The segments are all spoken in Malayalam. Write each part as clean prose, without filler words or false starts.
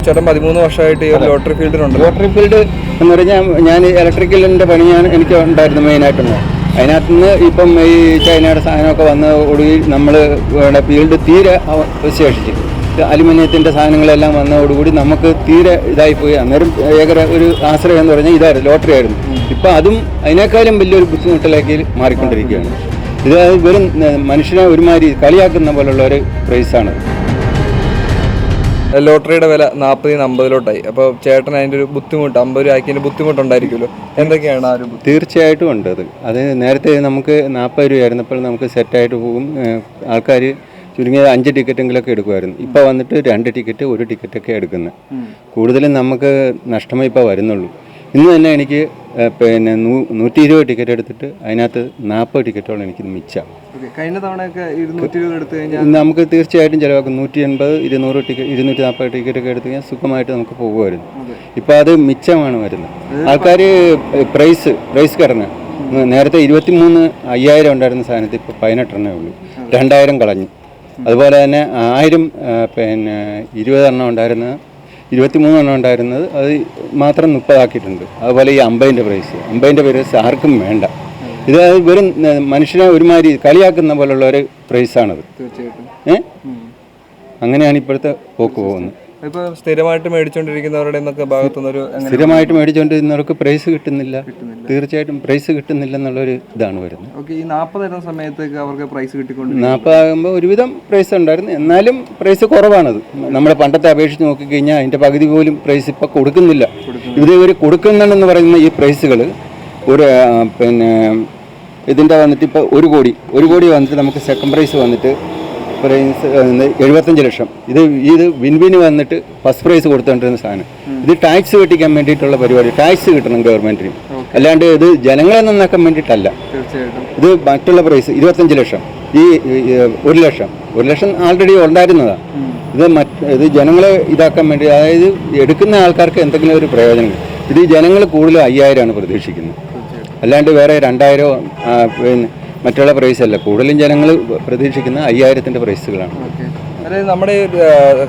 ചേട്ടൻ 13 വർഷമായിട്ട് ഈ ലോട്ടറി ഫീൽഡിലുണ്ട്. ലോട്ടറി ഫീൽഡ് എന്ന് പറഞ്ഞാൽ ഞാൻ ഇലക്ട്രിക്കലിൻ്റെ പണിയാണ് എനിക്ക് ഉണ്ടായിരുന്നത് മെയിനായിട്ടുണ്ട്. അതിനകത്ത് നിന്ന് ഇപ്പം ഈ ചൈനയുടെ സാധനമൊക്കെ വന്ന ഒടുവിൽ നമ്മൾ ഫീൽഡ് തീരെ വിശേഷിച്ച് അലുമിനിയത്തിൻ്റെ സാധനങ്ങളെല്ലാം വന്നതോടുകൂടി നമുക്ക് തീരെ ഇതായിപ്പോയി. അന്നേരം ഏകര ഒരു ആശ്രയം എന്ന് പറഞ്ഞാൽ ഇതായിരുന്നു, ലോട്ടറി ആയിരുന്നു. ഇപ്പം അതും അതിനേക്കാളും വലിയൊരു ബുദ്ധിമുട്ടിലേക്ക് മാറിക്കൊണ്ടിരിക്കുകയാണ്. ഇത് വെറും മനുഷ്യനെ ഒരുമാതിരി കളിയാക്കുന്ന പോലുള്ള ഒരു പ്രൈസാണ്. ലോട്ടറിയുടെ വില 40-ന് 50-ലോട്ടായി. അപ്പോൾ ചേട്ടൻ അതിൻ്റെ ഒരു ബുദ്ധിമുട്ട് 50 രൂപ ആക്കിയതിൻ്റെ ബുദ്ധിമുട്ടുണ്ടായിരിക്കുമല്ലോ, എന്തൊക്കെയാണ് ആ ഒരു ബുദ്ധിമുട്ട്? തീർച്ചയായിട്ടും ഉണ്ട്. അത് നേരത്തെ നമുക്ക് 40 രൂപയായിരുന്നപ്പോൾ നമുക്ക് സെറ്റായിട്ട് പോകും. ആൾക്കാർ ചുരുങ്ങിയത് 5 ടിക്കറ്റെങ്കിലൊക്കെ എടുക്കുമായിരുന്നു. ഇപ്പോൾ വന്നിട്ട് 2 ടിക്കറ്റ് 1 ടിക്കറ്റൊക്കെ എടുക്കുന്നത്. കൂടുതലും നമുക്ക് നഷ്ടമേ ഇപ്പോൾ വരുന്നുള്ളൂ. ഇന്ന് തന്നെ എനിക്ക് 120 ടിക്കറ്റ് എടുത്തിട്ട് അതിനകത്ത് 40 ടിക്കറ്റോളം എനിക്ക് മിച്ചം. കഴിഞ്ഞ തവണയൊക്കെ 220 എടുത്തു കഴിഞ്ഞാൽ നമുക്ക് തീർച്ചയായിട്ടും ചിലവാക്കും. 180, 200 ടിക്കറ്റ് 240 ടിക്കറ്റൊക്കെ എടുത്തു കഴിഞ്ഞാൽ സുഖമായിട്ട് നമുക്ക് പോകുമായിരുന്നു. ഇപ്പോൾ അത് മിച്ചമാണ് വരുന്നത്. ആൾക്കാർ പ്രൈസ് ഘടന നേരത്തെ 23,500 ഉണ്ടായിരുന്ന സാധനത്ത് ഇപ്പോൾ 18 ഉള്ളൂ. 2000 കളഞ്ഞു. അതുപോലെ തന്നെ 1000 20 എണ്ണം ഉണ്ടായിരുന്ന 23 എണ്ണം ഉണ്ടായിരുന്നത് അത് മാത്രം 30 ആക്കിയിട്ടുണ്ട്. അതുപോലെ ഈ 50-ൻ്റെ പ്രൈസ് ആർക്കും വേണ്ട. ഇത് വെറും മനുഷ്യനെ ഒരുമാതിരി കളിയാക്കുന്ന പോലുള്ള ഒരു പ്രൈസാണത്. അങ്ങനെയാണ് ഇപ്പോഴത്തെ പോക്ക് പോകുന്നത്. ഇപ്പോൾ സ്ഥിരമായിട്ട് മേടിച്ചുകൊണ്ടിരിക്കുന്നവരുടെ ഭാഗത്തുനിന്നൊരു സ്ഥിരമായിട്ട് മേടിച്ചുകൊണ്ടിരുന്നവർക്ക് പ്രൈസ് കിട്ടുന്നില്ല. തീർച്ചയായിട്ടും പ്രൈസ് കിട്ടുന്നില്ല എന്നുള്ളൊരു ഇതാണ് വരുന്നത്. ഈ 40 സമയത്തേക്ക് അവർക്ക് പ്രൈസ് കിട്ടിക്കൊണ്ട് 40 ആകുമ്പോൾ ഒരുവിധം പ്രൈസ് ഉണ്ടായിരുന്നു. എന്നാലും പ്രൈസ് കുറവാണത്. നമ്മുടെ പണ്ടത്തെ അപേക്ഷിച്ച് നോക്കിക്കഴിഞ്ഞാൽ അതിൻ്റെ പകുതി പോലും പ്രൈസ് ഇപ്പോൾ കൊടുക്കുന്നില്ല. ഇവർ കൊടുക്കുന്നുണ്ടെന്ന് പറയുന്ന ഈ പ്രൈസുകൾ ഒരു ഇതിൻ്റെ വന്നിട്ട് ഇപ്പോൾ 1 കോടി വന്നിട്ട് നമുക്ക് സെക്കൻഡ് പ്രൈസ് വന്നിട്ട് 75 ലക്ഷം. ഇത് വിൻവിന് വന്നിട്ട് ഫസ്റ്റ് പ്രൈസ് കൊടുത്തുകൊണ്ടിരുന്ന സാധനം. ഇത് ടാക്സ് വെട്ടിക്കാൻ വേണ്ടിയിട്ടുള്ള പരിപാടി. ടാക്സ് കിട്ടണം ഗവൺമെൻറ്റിന്, അല്ലാണ്ട് ഇത് ജനങ്ങളെ നന്നാക്കാൻ വേണ്ടിയിട്ടല്ല. ഇത് മറ്റുള്ള പ്രൈസ് 25 ലക്ഷം, ഈ 1 ലക്ഷം ആൾറെഡി ഉണ്ടായിരുന്നതാണ്. ഇത് ജനങ്ങളെ ഇതാക്കാൻ വേണ്ടി, അതായത് എടുക്കുന്ന ആൾക്കാർക്ക് എന്തെങ്കിലും ഒരു പ്രയോജനം. ഇത് ജനങ്ങൾ കൂടുതലും 5000 പ്രതീക്ഷിക്കുന്നത്, അല്ലാണ്ട് വേറെ 2000 മറ്റുള്ള പ്രൈസല്ല. കൂടുതലും ജനങ്ങൾ പ്രതീക്ഷിക്കുന്ന 5000-ൻ്റെ പ്രൈസുകളാണ്. അതായത് നമ്മുടെ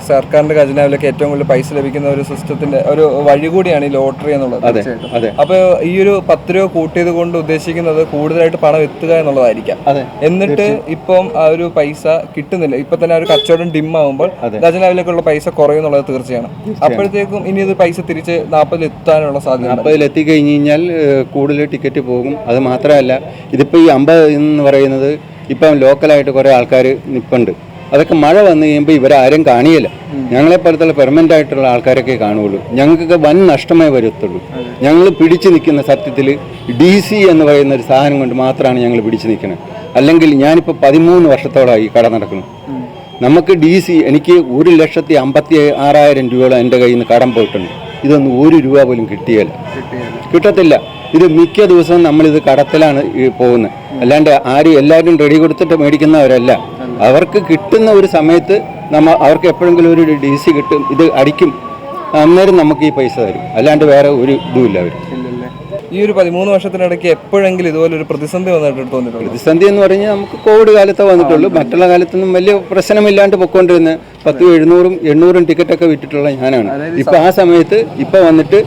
സർക്കാരിൻ്റെ ഖജനാവിലൊക്കെ ഏറ്റവും കൂടുതൽ പൈസ ലഭിക്കുന്ന ഒരു സിസ്റ്റത്തിൻ്റെ ഒരു വഴി കൂടിയാണ് ഈ ലോട്ടറി എന്നുള്ളത്. അതെ. അപ്പോൾ ഈ ഒരു 10 രൂപ കൂട്ടിയത് കൊണ്ട് ഉദ്ദേശിക്കുന്നത് കൂടുതലായിട്ട് പണം എത്തുക എന്നുള്ളതായിരിക്കാം. എന്നിട്ട് ഇപ്പം ആ ഒരു പൈസ കിട്ടുന്നില്ല. ഇപ്പൊ തന്നെ ആ ഒരു കച്ചവടം ഡിം ആകുമ്പോൾ ഖജനാവിലേക്കുള്ള പൈസ കുറയുന്നുള്ളത് തീർച്ചയാണ്. അപ്പോഴത്തേക്കും ഇനി ഇത് പൈസ തിരിച്ച് 40 എത്താനുള്ള സാധ്യത. 40 എത്തിക്കഴിഞ്ഞ് കഴിഞ്ഞാൽ കൂടുതൽ ടിക്കറ്റ് പോകും. അത് മാത്രമല്ല, ഇതിപ്പോൾ ഈ 50 എന്ന് പറയുന്നത് ഇപ്പം ലോക്കലായിട്ട് കുറേ ആൾക്കാർ നിൽപ്പുണ്ട്. അതൊക്കെ മഴ വന്നു കഴിയുമ്പോൾ ഇവരാരും കാണിയില്ല. ഞങ്ങളെപ്പോലത്തുള്ള പെർമനൻ്റ് ആയിട്ടുള്ള ആൾക്കാരൊക്കെ കാണുകയുള്ളൂ. ഞങ്ങൾക്കൊക്കെ വൻ നഷ്ടമേ വരത്തുള്ളൂ. ഞങ്ങൾ പിടിച്ചു നിൽക്കുന്ന സത്യത്തിൽ DC എന്ന് പറയുന്ന ഒരു സാധനം കൊണ്ട് മാത്രമാണ് ഞങ്ങൾ പിടിച്ചു നിൽക്കുന്നത്. അല്ലെങ്കിൽ ഞാനിപ്പോൾ 13 വർഷത്തോളമായി കട നടക്കുന്നു. നമുക്ക് DC എനിക്ക് 1,56,000 രൂപയോളം എൻ്റെ കയ്യിൽ നിന്ന് കടം പോയിട്ടുണ്ട്. ഇതൊന്നും 1 രൂപ പോലും കിട്ടത്തില്ല. ഇത് മിക്ക ദിവസവും നമ്മളിത് കടത്തിലാണ് പോകുന്നത്. അല്ലാണ്ട് എല്ലാവരും റെഡി കൊടുത്തിട്ട് മേടിക്കുന്നവരല്ല. അവർക്ക് കിട്ടുന്ന ഒരു സമയത്ത് അവർക്ക് എപ്പോഴെങ്കിലും ഒരു DC കിട്ടും, ഇത് അടിക്കും, അന്നേരം നമുക്ക് ഈ പൈസ തരും. അല്ലാണ്ട് വേറെ ഒരു ഇതുമില്ല അവർ. ഈ ഒരു 13 വർഷത്തിനിടയ്ക്ക് എപ്പോഴെങ്കിലും ഇതുപോലെ ഒരു പ്രതിസന്ധി വന്നിട്ട് തോന്നിയിട്ടുള്ളൂ? പ്രതിസന്ധി എന്ന് പറഞ്ഞാൽ നമുക്ക് കോവിഡ് കാലത്തേ വന്നിട്ടുള്ളൂ. മറ്റുള്ള കാലത്തൊന്നും വലിയ പ്രശ്നമില്ലാണ്ട് പൊയ്ക്കൊണ്ടിരുന്ന 10, 700, 800 ടിക്കറ്റൊക്കെ വിറ്റിട്ടുള്ള ഞാനാണ്. ഇപ്പം ആ സമയത്ത് ഇപ്പം വന്നിട്ട്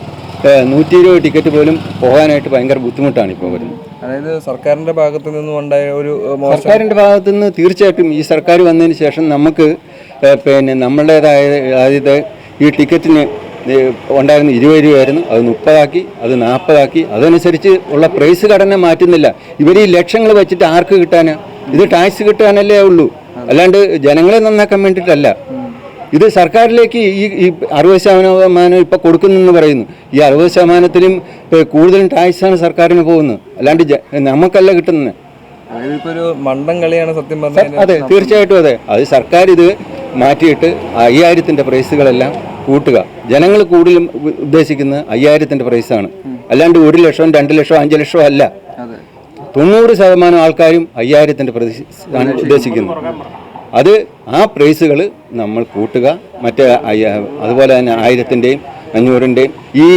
120 ടിക്കറ്റ് പോലും പോകാനായിട്ട് ഭയങ്കര ബുദ്ധിമുട്ടാണ് ഇപ്പോൾ വരുന്നത്. അതായത് സർക്കാരിൻ്റെ ഭാഗത്തു നിന്നും ഉണ്ടായ ഒരു സർക്കാരിൻ്റെ ഭാഗത്തു നിന്ന് തീർച്ചയായിട്ടും ഈ സർക്കാർ വന്നതിന് ശേഷം നമുക്ക് നമ്മളുടേതായ, അതായത് ഈ ടിക്കറ്റിന് ഉണ്ടായിരുന്ന 20 രൂപയായിരുന്നു, അത് 30 ആക്കി, അത് 40 ആക്കി. അതനുസരിച്ച് ഉള്ള പ്രൈസ് ഘടന മാറ്റുന്നില്ല. ഇവർ ഈ ലക്ഷങ്ങൾ വെച്ചിട്ട് ആർക്ക് കിട്ടാനാ? ഇത് ടാക്സ് കിട്ടാനല്ലേ ഉള്ളൂ, അല്ലാണ്ട് ജനങ്ങളെ നന്നാക്കാൻ വേണ്ടിയിട്ടല്ല. ഇത് സർക്കാരിലേക്ക് ഈ 60% ഇപ്പോൾ കൊടുക്കുന്നെന്ന് പറയുന്നു. ഈ 60%-ത്തിലും കൂടുതലും ടാക്സാണ് സർക്കാരിന് പോകുന്നത്, അല്ലാണ്ട് നമുക്കല്ല കിട്ടുന്നത്. ഒരു മണ്ടൻ കളിയാണ് സത്യം പറഞ്ഞാൽ. അതെ, തീർച്ചയായിട്ടും അതെ. അത് സർക്കാർ ഇത് മാറ്റിയിട്ട് 5000-ൻ്റെ പ്രൈസുകളെല്ലാം കൂട്ടുക. ജനങ്ങൾ കൂടുതലും ഉദ്ദേശിക്കുന്നത് 5000-ൻ്റെ പ്രൈസാണ്, അല്ലാണ്ട് 1 ലക്ഷം 2 ലക്ഷം 5 ലക്ഷം അല്ല. 90% ആൾക്കാരും 5000-ൻ്റെ പ്രൈസാണ് ഉദ്ദേശിക്കുന്നത്. അത് ആ പ്രൈസുകൾ നമ്മൾ കൂട്ടുക. മറ്റേ അതുപോലെ തന്നെ 1000-ൻ്റെയും 500-ൻ്റെയും ഈ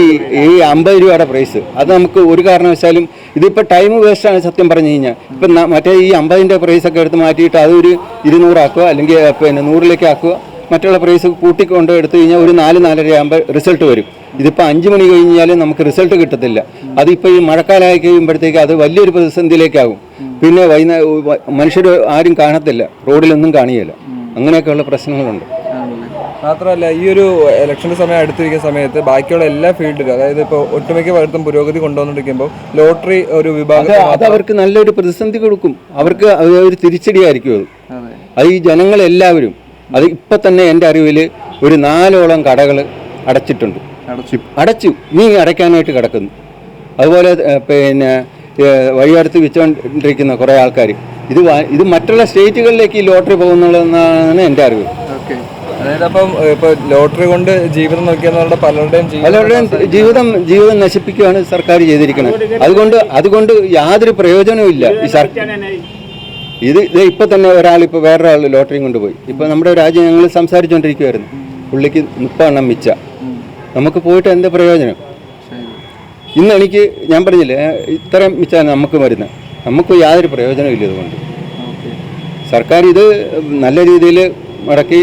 50 രൂപയുടെ പ്രൈസ് അത് നമുക്ക് ഒരു കാരണവശാലും ഇതിപ്പോൾ ടൈം വേസ്റ്റാണ് സത്യം പറഞ്ഞു കഴിഞ്ഞാൽ. ഇപ്പം മറ്റേ ഈ 50-ൻ്റെ പ്രൈസൊക്കെ എടുത്ത് മാറ്റിയിട്ട് അതൊരു 200 ആക്കുക, അല്ലെങ്കിൽ 100-ലേക്ക് ആക്കുക. മറ്റുള്ള പ്രൈസ് കൂട്ടിക്കൊണ്ട് എടുത്തു കഴിഞ്ഞാൽ ഒരു 4-4:30 ആകുമ്പോൾ റിസൾട്ട് വരും. ഇതിപ്പോൾ 5 മണി കഴിഞ്ഞാലും നമുക്ക് റിസൾട്ട് കിട്ടത്തില്ല. അതിപ്പോൾ ഈ മഴക്കാലമായി കഴിയുമ്പോഴത്തേക്ക് അത് വലിയൊരു പ്രതിസന്ധിയിലേക്കാകും. പിന്നെ മനുഷ്യർ ആരും കാണത്തില്ല, റോഡിലൊന്നും കാണിയല്ല. അങ്ങനെയൊക്കെയുള്ള പ്രശ്നങ്ങളുണ്ട്. മാത്രമല്ല ഈ ഒരു ഇലക്ഷൻ്റെ സമയം അടുത്തിരിക്കുന്ന സമയത്ത് ബാക്കിയുള്ള എല്ലാ ഫീൽഡിലും, അതായത് ഇപ്പോൾ ഒട്ടുമിക്ക ഭാഗത്തും പുരോഗതി കൊണ്ടുവന്നിരിക്കുമ്പോൾ ലോട്ടറി ഒരു വിഭാഗം അത് അവർക്ക് നല്ലൊരു പ്രതിസന്ധി കൊടുക്കും. അവർക്ക് ഒരു തിരിച്ചടിയായിരിക്കും അത് ഈ ജനങ്ങളെല്ലാവരും. അത് ഇപ്പം തന്നെ എൻ്റെ അറിവിൽ ഒരു 4ഓളം കടകൾ അടച്ചിട്ടുണ്ട്. അടച്ചു, നീ അടയ്ക്കാനായിട്ട് കിടക്കുന്നു. അതുപോലെ പിന്നെ വഴിയടുത്ത് വെച്ചുകൊണ്ടിരിക്കുന്ന കുറേ ആൾക്കാർ ഇത് മറ്റുള്ള സ്റ്റേറ്റുകളിലേക്ക് ഈ ലോട്ടറി പോകുന്നുള്ളതെന്നാണ് എൻ്റെ അറിവ്. അതായത് അപ്പം ഇപ്പോൾ ലോട്ടറി കൊണ്ട് ജീവിതം നോക്കിയെന്നവരുടെ പലരുടെയും ജീവിതം നശിപ്പിക്കുകയാണ് സർക്കാർ ചെയ്തിരിക്കുന്നത്. അതുകൊണ്ട് യാതൊരു പ്രയോജനവും ഇല്ല ഈ സർക്കാർ. ഇത് ഇപ്പം തന്നെ ഒരാളിപ്പോൾ വേറൊരാൾ ലോട്ടറിയും കൊണ്ടുപോയി. ഇപ്പോൾ നമ്മുടെ രാജ്യം ഞങ്ങൾ സംസാരിച്ചുകൊണ്ടിരിക്കുമായിരുന്നു, പുള്ളിക്ക് 30 എണ്ണം മിച്ച. നമുക്ക് പോയിട്ട് എന്താ പ്രയോജനം? ഇന്ന് എനിക്ക് ഞാൻ പറഞ്ഞില്ലേ ഇത്രയും മിച്ചാണ് നമുക്ക് വരുന്നത്. നമുക്ക് യാതൊരു പ്രയോജനവും ഇല്ല. ഇതുകൊണ്ട് സർക്കാർ ഇത് നല്ല രീതിയിൽ മുടക്കി.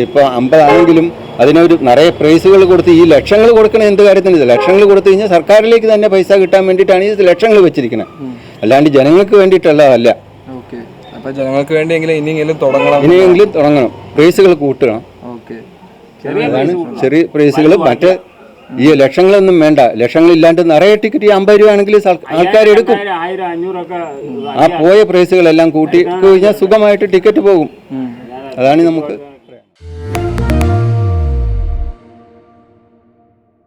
ഇപ്പോൾ 50 ആണെങ്കിലും അതിനൊരു നിറയെ പ്രൈസുകൾ കൊടുത്ത് ഈ ലക്ഷങ്ങൾ കൊടുക്കണ എന്ത് കാര്യത്തിന്? ലക്ഷങ്ങൾ കൊടുത്തു കഴിഞ്ഞാൽ സർക്കാരിലേക്ക് തന്നെ പൈസ കിട്ടാൻ വേണ്ടിയിട്ടാണ് ഈ ലക്ഷങ്ങൾ വെച്ചിരിക്കുന്നത്, അല്ലാണ്ട് ജനങ്ങൾക്ക് വേണ്ടിയിട്ടുള്ളതല്ല. ജനങ്ങൾക്ക് വേണ്ടിയെങ്കിലും ഇനിയെങ്കിലും തുടങ്ങണം, പ്രൈസുകൾ കൂട്ടണം. അതാണ് ചെറിയ പ്രൈസുകൾ. മറ്റേ ഈ ലക്ഷങ്ങളൊന്നും വേണ്ട. ലക്ഷങ്ങളില്ലാണ്ട് നിറയെ ടിക്കറ്റ് 50 രൂപ ആണെങ്കിൽ ആൾക്കാർ എടുക്കും. ആ പോയ പ്രൈസുകളെല്ലാം കൂട്ടി കഴിഞ്ഞാൽ സുഖമായിട്ട് ടിക്കറ്റ് പോകും. അതാണ് നമുക്ക്